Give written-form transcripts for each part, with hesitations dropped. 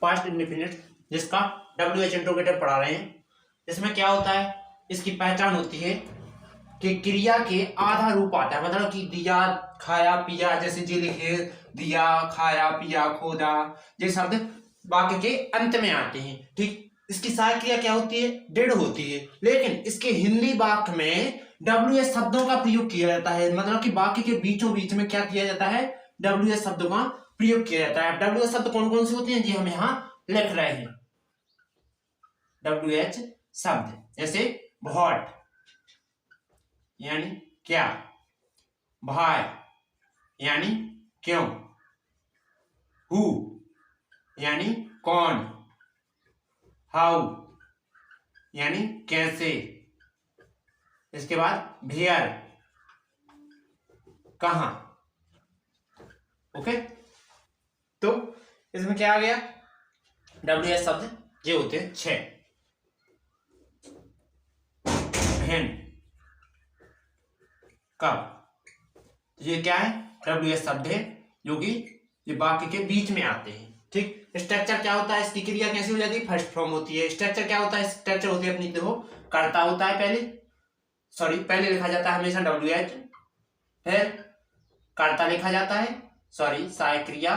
Past indefinite, जिसका WH interrogative पढ़ा रहे हैं। इसमें क्या होता है, इसकी पहचान होती है कि क्रिया के आधा रूप आता है, मतलब कि दिया, खाया, पिया, जैसे जी लिखे दिया, खाया, पिया, खोदा, ये शब्द वाक्य के अंत में आते हैं। ठीक, इसकी सहायक क्रिया क्या होती है, डिड होती है। लेकिन इसके हिंदी वाक्य में WH शब्दों का प्रयोग किया जाता है, मतलब कि वाक्य के बीचों बीच में क्या किया जाता है, WH शब्दों का प्रयोग किया जाता है। WH शब्द कौन कौन से होते हैं जी हम यहाँ लिख रहे हैं। WH शब्द जैसे व्हाट यानी क्या, भाई यानी क्यों, हु यानी कौन, हाउ यानी कैसे, इसके बाद वेयर कहां। ओके, तो इसमें क्या आ गया, WH शब्द ये होते हैं 6। व्हेन कब, ये क्या है, WH शब्द है जो कि ये वाक्य के बीच में आते हैं। ठीक, स्ट्रक्चर क्या होता है, इसकी क्रिया कैसी हो जाती है, फर्स्ट फॉर्म होती है। स्ट्रक्चर क्या होता है, स्ट्रक्चर होती है अपनी, देखो कर्ता होता है पहले लिखा जाता है हमेशा WH, फिर कर्ता लिखा जाता है, सहायक क्रिया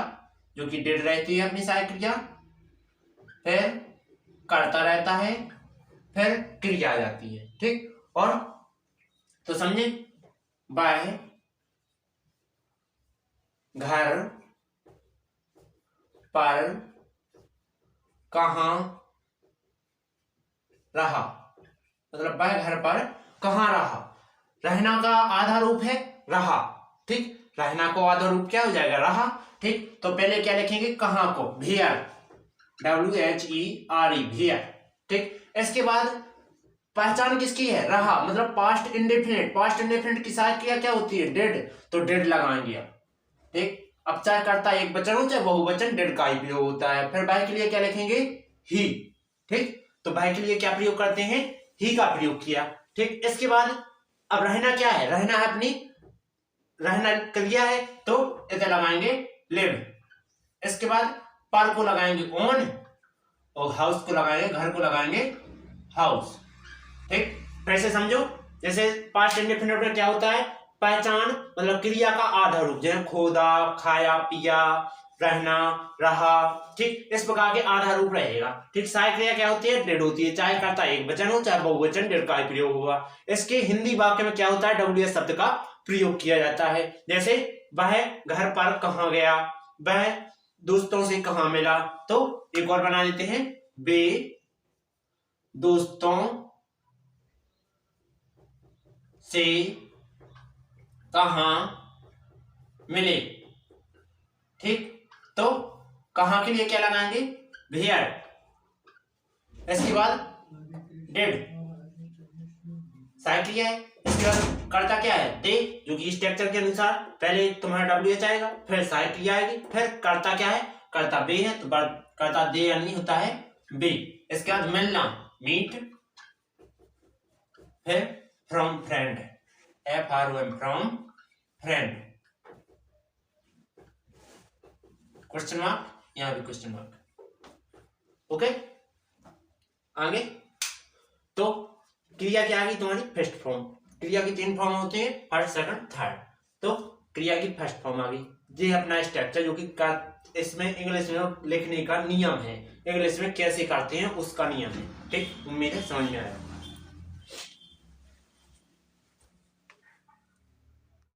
जो कि डिड रहती है अपनी सहायक क्रिया, फिर कर्ता रहता है, फिर क्रिया आ जाती है। ठीक, और तो समझे, बाय, घर पर, कहां रहा, मतलब वह घर पर कहां रहा। रहना का आधा रूप है रहा। ठीक, रहना को आधा रूप क्या हो जाएगा, रहा। ठीक, तो पहले क्या लिखेंगे, कहां को, वेयर, WHERE, वेयर। ठीक, इसके बाद पहचान किसकी है, रहा, मतलब पास्ट इंडेफिनिट। पास्ट इंडेफिनिट की सहायक क्रिया क्या होती है, डिड, तो डिड लगाएंगे। ठीक, अब चाहे कर्ता एक वचन हो चाहे बहुवचन, डिड का ही प्रयोग होता है। फिर वह के लिए क्या लिखेंगे, ही। ठीक, तो वह के लिए क्या प्रयोग करते हैं, ही का प्रयोग किया। ठीक, इसके बाद अब रहना क्या है, रहना है अपनी, रहना क्रिया है तो इसे लगाएंगे लिव। इसके बाद पर को लगाएंगे ऑन, और हाउस को लगाएंगे, घर को लगाएंगे हाउस। ठीक, फिर से समझो, जैसे पास्ट इंडेफिनिट में क्या होता है, पहचान मतलब क्रिया का आधा रूप, जैसे खोदा, खाया, पिया, रहना, रहा। ठीक, इस प्रकार के आधा रूप रहेगा। ठीक, सहायक क्रिया क्या होती है, डिड होती है, चाहे कर्ता एक वचन हो चाहे बहुवचन, डिड का ही प्रयोग होगा। इसके हिंदी वाक्य में क्या होता है, WH शब्द का प्रयोग किया जाता है। जैसे वह घर पर कहां गया, वह दोस्तों से कहां मिला, तो एक और बना देते हैं, वे दोस्तों से कहां मिले। ठीक, तो कहां के लिए क्या लगाएंगे, वेयर। इसके बाद डिड सहायक क्रिया है। इसके बाद कर्ता क्या है, दे, जो कि स्ट्रक्चर के अनुसार पहले तुम्हारा WH आएगा, फिर सहायक क्रिया आएगी, फिर कर्ता क्या है, कर्ता बे है, तो कर्ता दे यानी होता है बे। इसके बाद मिलना, मीट, फिर from friend, FROM, from friend, question mark, यहां भी क्वेश्चन मार्क। ओके, आगे तो क्रिया क्या आ गई तुम्हारी, फर्स्ट फॉर्म। क्रिया की 3 फॉर्म होते हैं, फर्स्ट, सेकंड, थर्ड। तो क्रिया की फर्स्ट फॉर्म आ गई, ये अपना स्ट्रक्चर जो कि इसमें इंग्लिश में लिखने का नियम है, इंग्लिश में कैसे करते हैं उसका नियम है। ठीक, उम्मीद है समझ में आया।